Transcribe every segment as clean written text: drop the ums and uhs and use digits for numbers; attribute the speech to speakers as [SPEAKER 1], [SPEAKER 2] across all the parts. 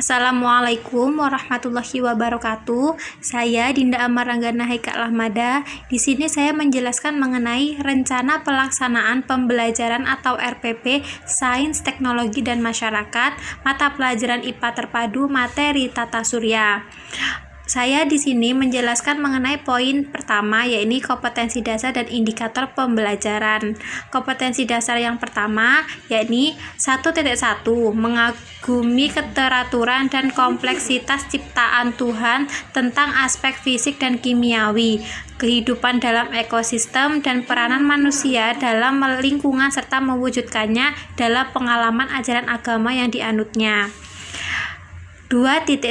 [SPEAKER 1] Assalamualaikum warahmatullahi wabarakatuh. Saya Dinda Amaranggana Haikal Ahmada. Di sini saya menjelaskan mengenai rencana pelaksanaan pembelajaran atau RPP Sains, Teknologi dan Masyarakat, mata pelajaran IPA terpadu materi tata surya. Saya di sini menjelaskan mengenai poin pertama, yaitu kompetensi dasar dan indikator pembelajaran. Kompetensi dasar yang pertama yakni 1.1 mengagumi keteraturan dan kompleksitas ciptaan Tuhan tentang aspek fisik dan kimiawi, kehidupan dalam ekosistem dan peranan manusia dalam lingkungan serta mewujudkannya dalam pengalaman ajaran agama yang dianutnya. 2.1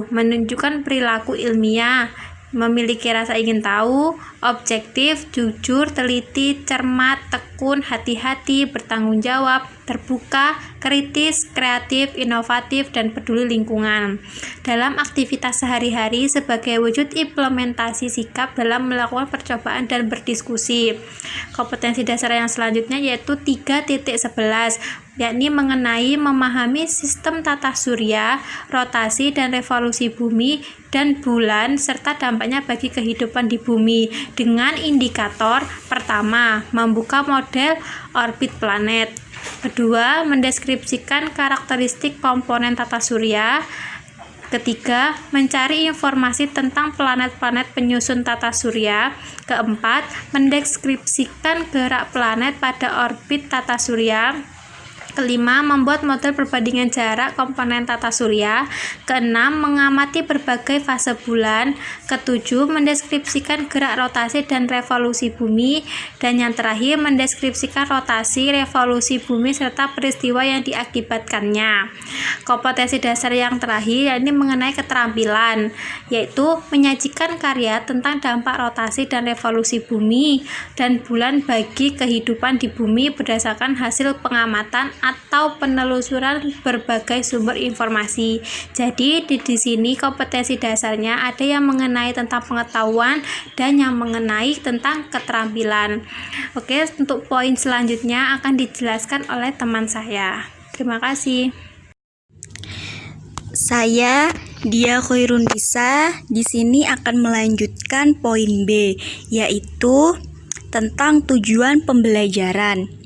[SPEAKER 1] menunjukkan perilaku ilmiah, memiliki rasa ingin tahu, objektif, jujur, teliti, cermat, tekun, hati-hati, bertanggung jawab, terbuka, kritis, kreatif, inovatif, dan peduli lingkungan dalam aktivitas sehari-hari sebagai wujud implementasi sikap dalam melakukan percobaan dan berdiskusi. Kompetensi dasar yang selanjutnya yaitu 3.11, yakni mengenai memahami sistem tata surya, rotasi dan revolusi bumi dan bulan serta dampaknya bagi kehidupan di bumi dengan indikator pertama, membuka model orbit planet. Kedua, mendeskripsikan karakteristik komponen tata surya. Ketiga, mencari informasi tentang planet-planet penyusun tata surya. Keempat, mendeskripsikan gerak planet pada orbit tata surya. Kelima, membuat model perbandingan jarak komponen tata surya. Keenam, mengamati berbagai fase bulan. Ketujuh, mendeskripsikan gerak rotasi dan revolusi bumi. Dan yang terakhir, mendeskripsikan rotasi, revolusi bumi serta peristiwa yang diakibatkannya. Kompetensi dasar yang terakhir yakni mengenai keterampilan, yaitu menyajikan karya tentang dampak rotasi dan revolusi bumi dan bulan bagi kehidupan di bumi berdasarkan hasil pengamatan atau penelusuran berbagai sumber informasi. Jadi di sini kompetensi dasarnya ada yang mengenai tentang pengetahuan dan yang mengenai tentang keterampilan. Oke, untuk poin selanjutnya akan dijelaskan oleh teman saya. Terima kasih.
[SPEAKER 2] Saya Dia Khairunisa di sini akan melanjutkan poin B, yaitu tentang tujuan pembelajaran.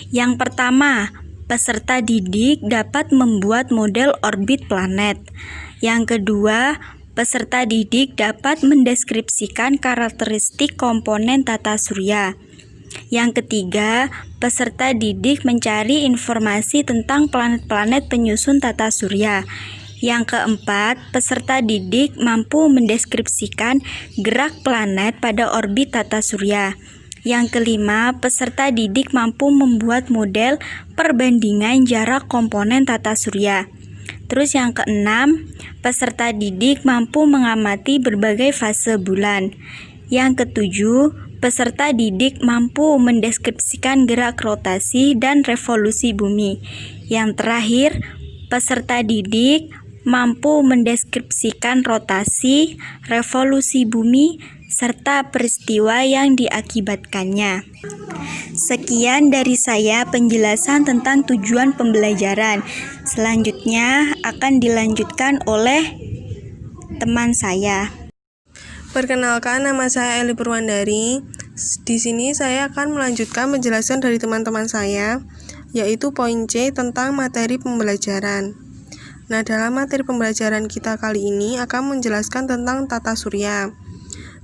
[SPEAKER 2] Yang pertama, peserta didik dapat membuat model orbit planet. Yang kedua, peserta didik dapat mendeskripsikan karakteristik komponen tata surya. Yang ketiga, peserta didik mencari informasi tentang planet-planet penyusun tata surya. Yang keempat, peserta didik mampu mendeskripsikan gerak planet pada orbit tata surya. Yang kelima, peserta didik mampu membuat model perbandingan jarak komponen tata surya. Terus yang keenam, peserta didik mampu mengamati berbagai fase bulan. Yang ketujuh, peserta didik mampu mendeskripsikan gerak rotasi dan revolusi bumi. Yang terakhir, peserta didik mampu mendeskripsikan rotasi, revolusi bumi, serta peristiwa yang diakibatkannya. Sekian dari saya penjelasan tentang tujuan pembelajaran. Selanjutnya akan dilanjutkan oleh teman saya.
[SPEAKER 3] Perkenalkan, nama saya Eli Purwandari. Di sini saya akan melanjutkan penjelasan dari teman-teman saya, yaitu poin C tentang materi pembelajaran. Nah, dalam materi pembelajaran kita kali ini akan menjelaskan tentang tata surya.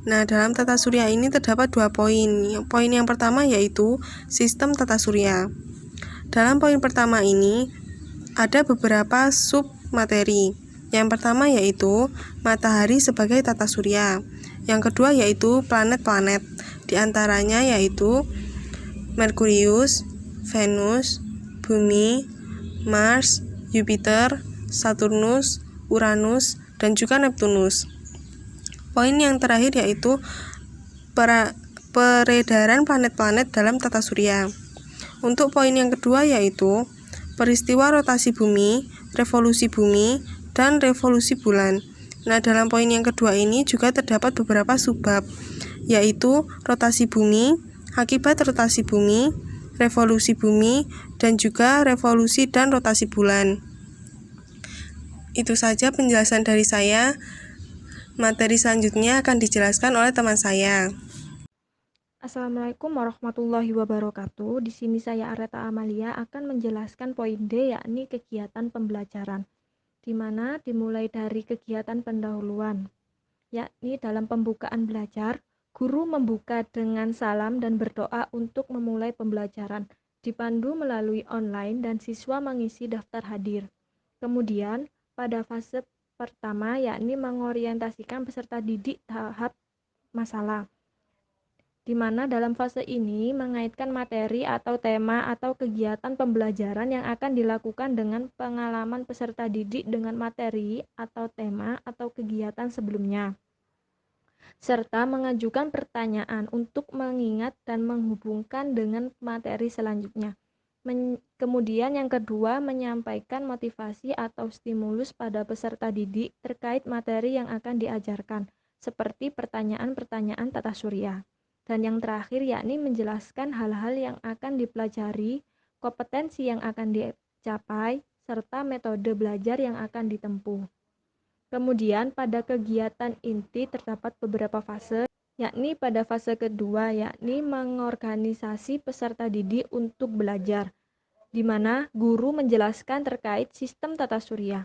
[SPEAKER 3] Nah, dalam tata surya ini terdapat dua poin. Poin yang pertama yaitu sistem tata surya. Dalam poin pertama ini ada beberapa sub materi. Yang pertama yaitu matahari sebagai tata surya. Yang kedua yaitu planet-planet. Di antaranya yaitu Merkurius, Venus, Bumi, Mars, Jupiter, Saturnus, Uranus, dan juga Neptunus. Poin yang terakhir yaitu peredaran planet-planet dalam tata surya. Untuk poin yang kedua yaitu peristiwa rotasi bumi, revolusi bumi, dan revolusi bulan. Nah, dalam poin yang kedua ini juga terdapat beberapa subbab, yaitu rotasi bumi, akibat rotasi bumi, revolusi bumi, dan juga revolusi dan rotasi bulan. Itu saja penjelasan dari saya. Materi selanjutnya akan dijelaskan oleh teman saya.
[SPEAKER 4] Assalamualaikum warahmatullahi wabarakatuh. Di sini saya Areta Amalia akan menjelaskan poin D, yakni kegiatan pembelajaran, di mana dimulai dari kegiatan pendahuluan, yakni dalam pembukaan belajar, guru membuka dengan salam dan berdoa untuk memulai pembelajaran, dipandu melalui online dan siswa mengisi daftar hadir. Kemudian, pada fase pertama, yakni mengorientasikan peserta didik tahap masalah, di mana dalam fase ini mengaitkan materi atau tema atau kegiatan pembelajaran yang akan dilakukan dengan pengalaman peserta didik dengan materi atau tema atau kegiatan sebelumnya, serta mengajukan pertanyaan untuk mengingat dan menghubungkan dengan materi selanjutnya. Kemudian yang kedua, menyampaikan motivasi atau stimulus pada peserta didik terkait materi yang akan diajarkan, seperti pertanyaan-pertanyaan tata surya. Dan yang terakhir yakni menjelaskan hal-hal yang akan dipelajari, kompetensi yang akan dicapai, serta metode belajar yang akan ditempuh. Kemudian pada kegiatan inti terdapat beberapa fase, yakni pada fase kedua yakni mengorganisasi peserta didik untuk belajar, di mana guru menjelaskan terkait sistem tata surya,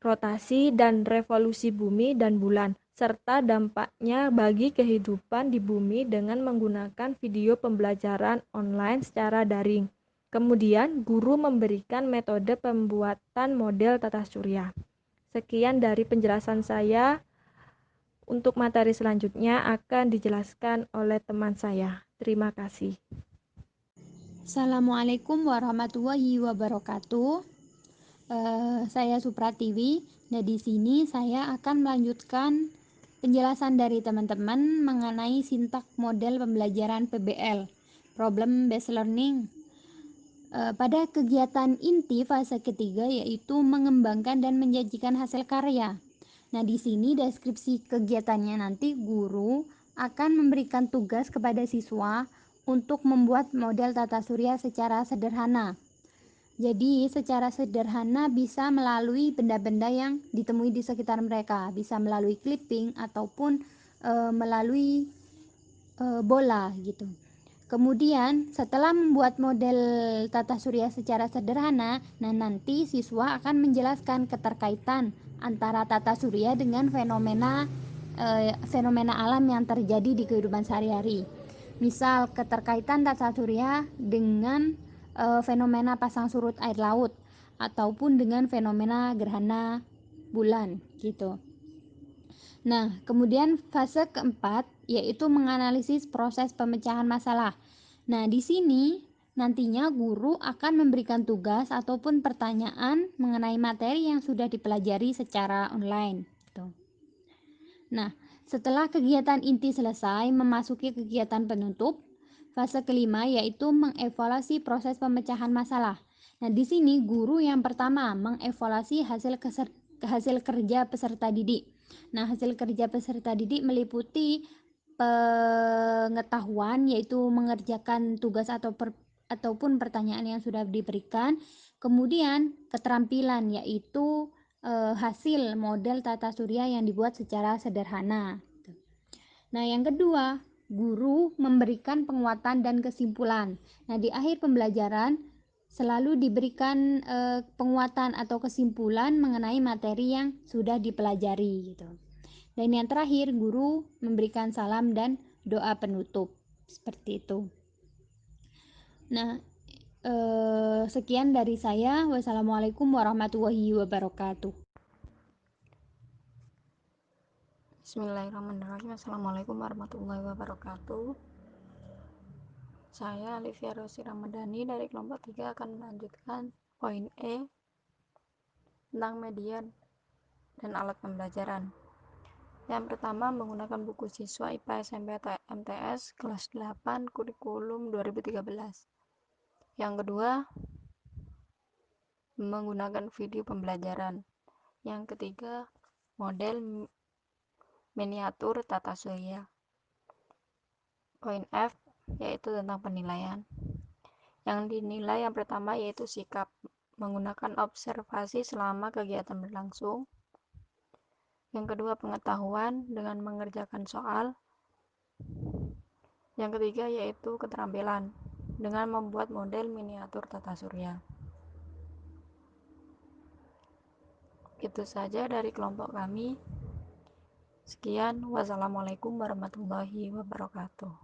[SPEAKER 4] rotasi dan revolusi bumi dan bulan, serta dampaknya bagi kehidupan di bumi dengan menggunakan video pembelajaran online secara daring. Kemudian, guru memberikan metode pembuatan model tata surya. Sekian dari penjelasan saya. Untuk materi selanjutnya akan dijelaskan oleh teman saya. Terima kasih.
[SPEAKER 2] Assalamualaikum warahmatullahi wabarakatuh. Saya Supratiwi. Nah, di sini saya akan melanjutkan penjelasan dari teman-teman mengenai sintak model pembelajaran PBL, Problem Based Learning. Pada kegiatan inti fase ketiga yaitu mengembangkan dan menjanjikan hasil karya. Nah, di sini deskripsi kegiatannya nanti guru akan memberikan tugas kepada siswa untuk membuat model tata surya secara sederhana. Jadi secara sederhana bisa melalui benda-benda yang ditemui di sekitar mereka, bisa melalui clipping ataupun melalui bola gitu. Kemudian setelah membuat model tata surya secara sederhana, nah nanti siswa akan menjelaskan keterkaitan antara tata surya dengan fenomena alam yang terjadi di kehidupan sehari-hari. Misal keterkaitan tata surya dengan fenomena pasang surut air laut ataupun dengan fenomena gerhana bulan gitu. Nah, kemudian fase keempat yaitu menganalisis proses pemecahan masalah. Nah, di sini nantinya guru akan memberikan tugas ataupun pertanyaan mengenai materi yang sudah dipelajari secara online gitu. Nah, setelah kegiatan inti selesai, memasuki kegiatan penutup, fase kelima yaitu mengevaluasi proses pemecahan masalah. Nah, di sini guru yang pertama mengevaluasi hasil kerja peserta didik. Nah, hasil kerja peserta didik meliputi pengetahuan yaitu mengerjakan tugas ataupun pertanyaan yang sudah diberikan, kemudian keterampilan yaitu hasil model tata surya yang dibuat secara sederhana. Nah, yang kedua, guru memberikan penguatan dan kesimpulan. Nah, di akhir pembelajaran selalu diberikan penguatan atau kesimpulan mengenai materi yang sudah dipelajari gitu. Dan yang terakhir, guru memberikan salam dan doa penutup. Seperti itu. Nah, sekian dari saya. Wassalamualaikum warahmatullahi wabarakatuh.
[SPEAKER 5] Bismillahirrahmanirrahim. Assalamualaikum warahmatullahi wabarakatuh. Saya Alivia Rosi Ramadhani dari kelompok 3 akan melanjutkan poin E tentang media dan alat pembelajaran. Yang pertama, menggunakan buku siswa IPA SMP MTS kelas 8 kurikulum 2013. Yang kedua, menggunakan video pembelajaran. Yang ketiga, model miniatur tata surya. Poin F yaitu tentang penilaian. Yang dinilai yang pertama yaitu sikap menggunakan observasi selama kegiatan berlangsung. Yang kedua, pengetahuan dengan mengerjakan soal. Yang ketiga yaitu keterampilan dengan membuat model miniatur tata surya. Itu saja dari kelompok kami. Sekian, wassalamualaikum warahmatullahi wabarakatuh.